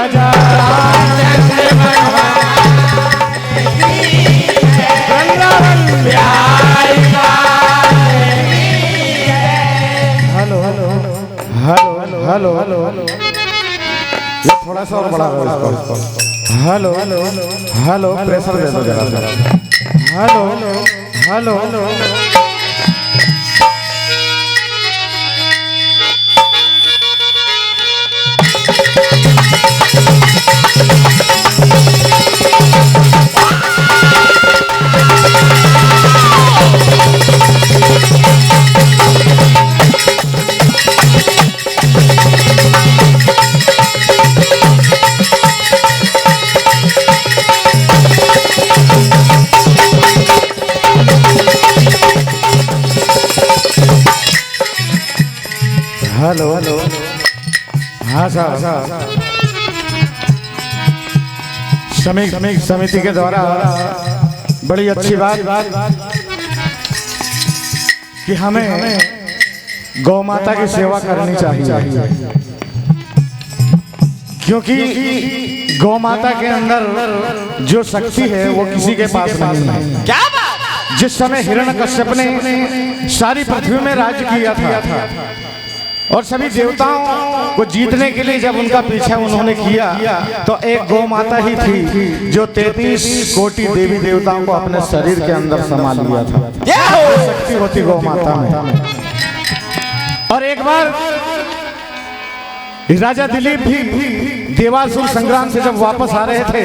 राजा hello hello hello hello hello hello ये थोड़ा सा और बड़ा इसको हेलो हेलो हेलो प्रेशर दे दो जरा hello hello hello hello hello हाँ साहब समिति के द्वारा बड़ी अच्छी बात कि हमें गौ माता की सेवा करनी चाहिए क्योंकि गौ माता के अंदर जो शक्ति है वो किसी के पास नहीं है। क्या बात? जिस समय हिरण्यकश्यप ने सारी पृथ्वी में राज्य किया था और सभी देवताओं को जीतने के लिए जब उनका पीछा उन्होंने किया तो एक गौ माता ही थी जो 33 कोटि देवी देवताओं को अपने शरीर के अंदर संभाल लिया था। शक्ति होती गौ माता में। और एक बार राजा दिलीप भी देवासुर संग्राम से जब वापस आ रहे थे,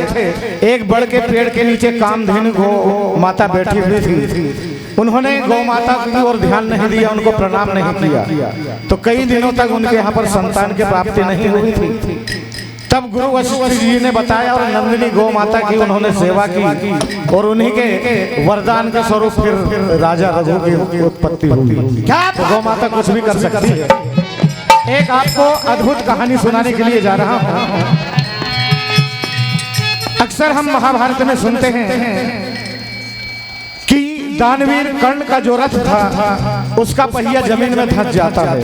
एक बड़ के पेड़ के नीचे कामधेनु गौ माता बैठी हुई थी। उन्होंने गौ माता की ओर ध्यान नहीं दिया, उनको प्रणाम नहीं किया, तो कई दिनों तक उनके यहाँ पर संतान की प्राप्ति नहीं हुई थी। तब गुरु वशिष्ठ जी ने बताया और नंदिनी गौ माता की उन्होंने सेवा की और उन्हीं के वरदान के स्वरूप फिर राजा रघु की उत्पत्ति हुई। क्या तो गौ माता कुछ भी कर सकती है। एक आपको अद्भुत कहानी सुनाने के लिए जा रहा हूँ। अक्सर हम महाभारत में सुनते हैं कि दानवीर कर्ण का जो रथ था उसका पहिया जमीन में धंस जाता है,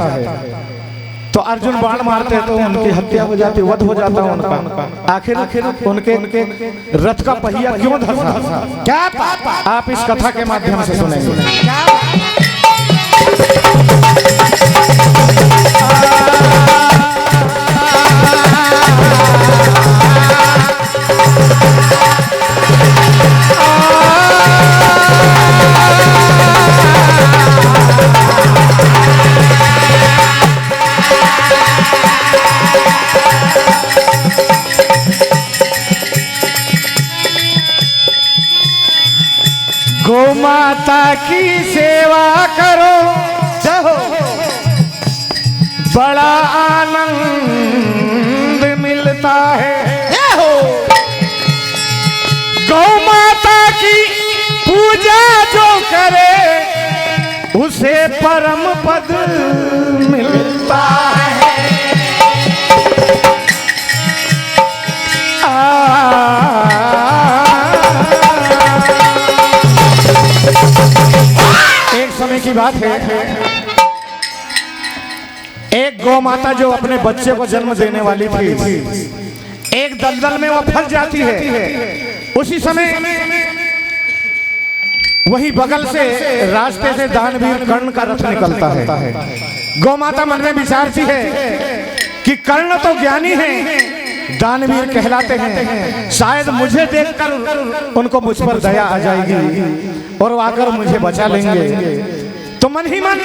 तो अर्जुन बाण मारते तो उनकी हत्या हो जाती, वध हो जाता उनका। आखिर उनके रथ का पहिया क्यों धंसा? क्या आप इस कथा के माध्यम से सुनेंगे। गौ माता की सेवा करो जहो बड़ा आनंद मिलता है। गौ माता की पूजा जो करे उसे परम पद मिलता है। एक समय की बात है, एक गौ माता जो अपने बच्चे को जन्म देने वाली थी, एक दलदल में वो फंस जाती है। उसी समय वही बगल से रास्ते से दानवीर कर्ण का रथ निकलता है। गौ माता मन में विचारती है कि कर्ण तो ज्ञानी है, दानवीर कहलाते हैं, शायद मुझे देखकर उनको मुझ पर दया आ जाएगी और वो आकर मुझे बचा लेंगे। तो मन ही मन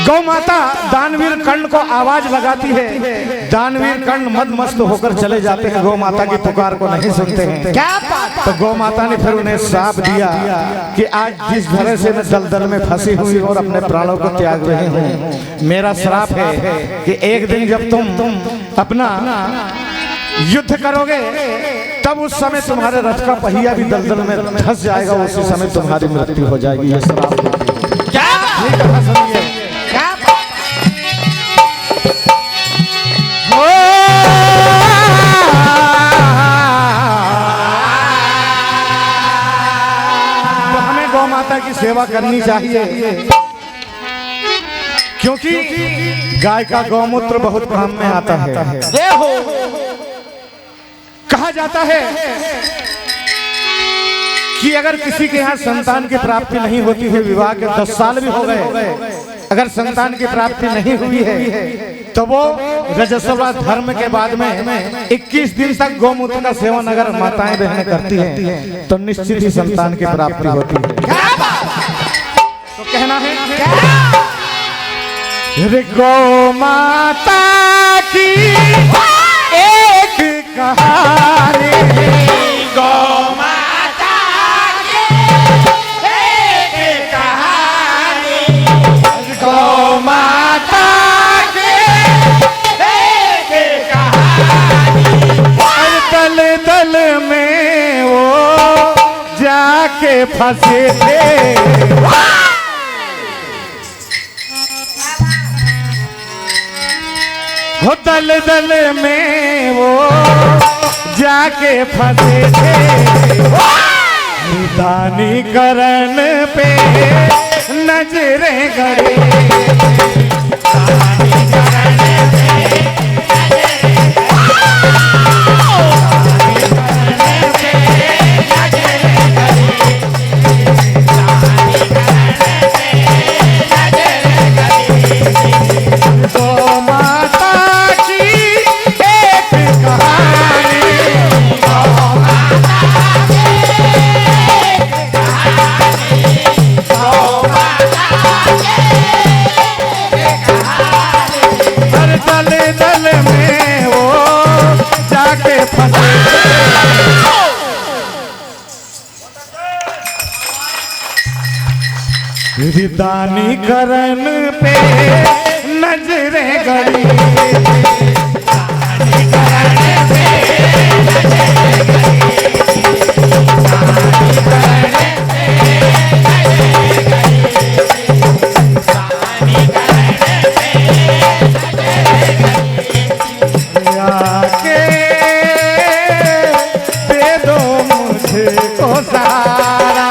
गौ माता दानवीर कर्ण को आवाज लगाती है। दानवीर कर्ण मद मस्त होकर चले जाते हैं, गौ माता की पुकार को नहीं सुनते हैं। क्या तो गौ माता ने फिर उन्हें श्राप दिया कि आज जिस तरह से मैं दलदल में फंसी हुई और अपने प्राणों को त्याग रही हूँ, मेरा श्राप है कि एक दिन जब तुम अपना युद्ध करोगे तब उस समय तुम्हारे रथ का पहिया भी दलदल में धंस जाएगा, उसी समय तुम्हारी मृत्यु हो जाएगी। ये श्राप क्या तो हमें गौ माता की सेवा करनी चाहिए क्योंकि गाय का गौमूत्र बहुत काम में आता है। कहा जाता है कि अगर किसी के यहाँ संतान की प्राप्ति नहीं होती है, विवाह के 10 साल भी हो गए, अगर संतान की प्राप्ति नहीं हुई है तो वो रजस्वला धर्म के बाद में 21 दिन तक गौमूत्र का सेवन अगर माताएं बहनें करती हैं तो निश्चित ही संतान की प्राप्ति होती है। तो कहना है गौ माता की एक कहानी, गौ माता की एक कहानी, गौ माता की एक कहानी। दल दल में वो जाके फंसे थे, दल दल में वो जाके फंसे थे, दानीकरण पे नजरें गड़े, दानीकरण पे नजरें गड़ी, आके दे दो मुझको सहारा,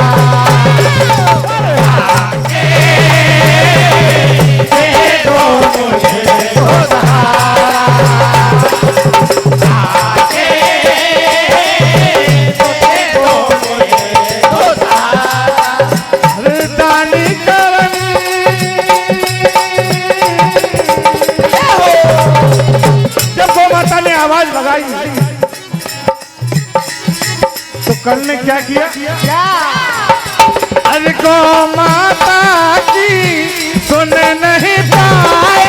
आवाज लगाई तो कल ने क्या किया? अरे गौ माता की सुन नहीं पाए,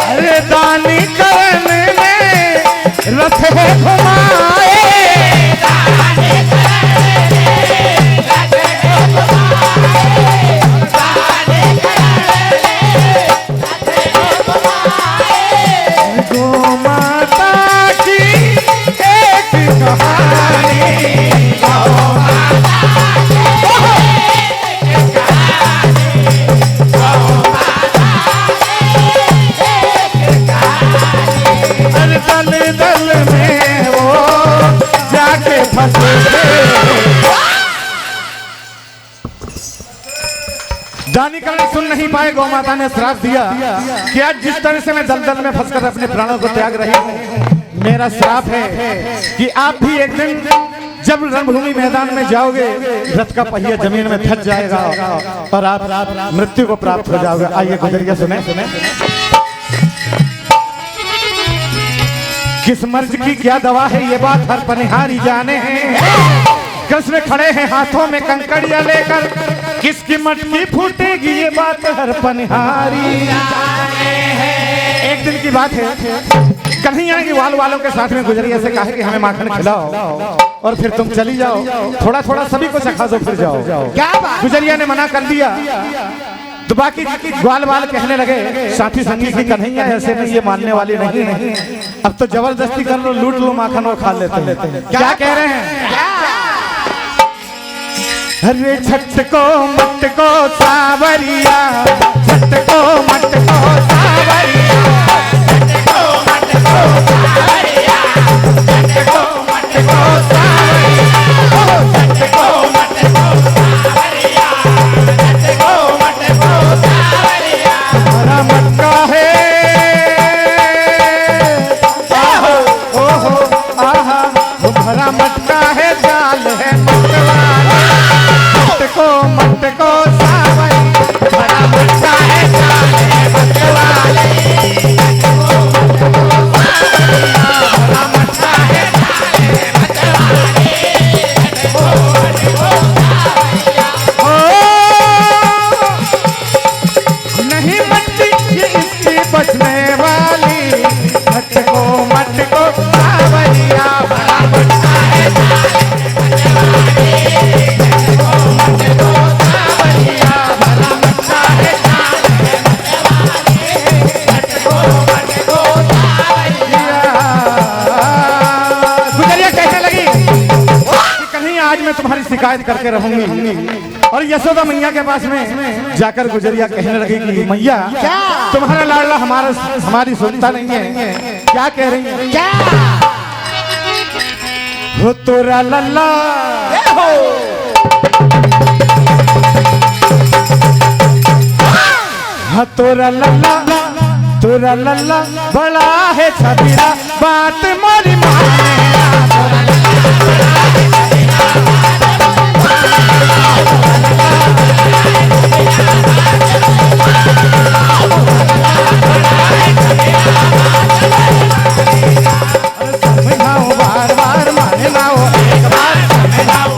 अरे दानीकरण में रथ है घुमाए, दानीकरण सुन नहीं पाए, गौ माता ने श्राप दिया कि आज जिस तरह से मैं दलदल में फंसकर अपने प्राणों को त्याग रही हूँ, मेरा श्राप है कि आप भी एक दिन जब रणभूमि मैदान में जाओगे रथ का पहिया जमीन में धंस जाएगा और आप मृत्यु को प्राप्त हो जाओगे। आइए गुजरिया सुने। किस मर्ज की क्या दवा है ये बात हर पनिहारी जाने हैं, कृष्ण खड़े हैं हाथों में कंकड़ियां लेकर, किसकी मटकी फूटेगी ये बात हर पनिहारी जाने हैं। एक दिन की बात है, कन्हैया की वाल वालों के साथ में गुजरिया से कहा कि हमें माखन खिलाओ और फिर तुम चली जाओ, थोड़ा थोड़ा सभी को चखा दो फिर जाओ। क्या बात? गुजरिया ने मना कर दिया तो बाकी ग्वाल वाल कहने लगे साथी संगी की कन्हैया ऐसे नहीं, ये मानने वाली नहीं है, अब तो जबरदस्ती कर लो, लूट लो माखन और खा लेते हैं। क्या कह रहे हैं? अरे झटको मटको सावरिया, झटको मटको सावरिया, झटको मटको सावरिया, शिकायत करके रहूंगी। और यशोदा मैया के पास में जाकर गुजरिया कहने लगी कि मैया तुम्हारा लाडला हमारी सुनता नहीं है। क्या कह रही है? क्या हो तोरा लल्ला तोरा लल्ला बड़ा है छबीला बात मोरी समझाओ बार बार माने ना हो एक बार समझाओ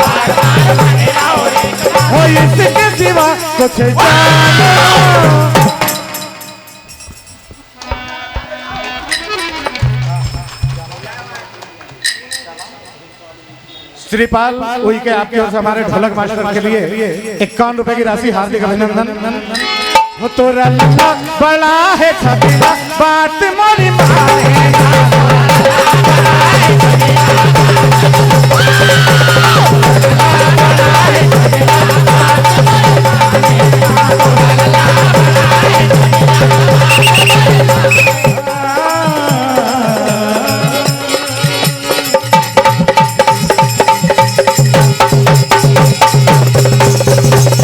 बार बार माने ना हो इसके सिवा कुछ जानो। श्रीपाल वही के आपकी ओर से हमारे ढोलक मास्टर के लिए 51 रुपए की राशि हार्दिक अभिनंदन। वो तोरा लल्ला बड़ा है छबीला बात मोरी माने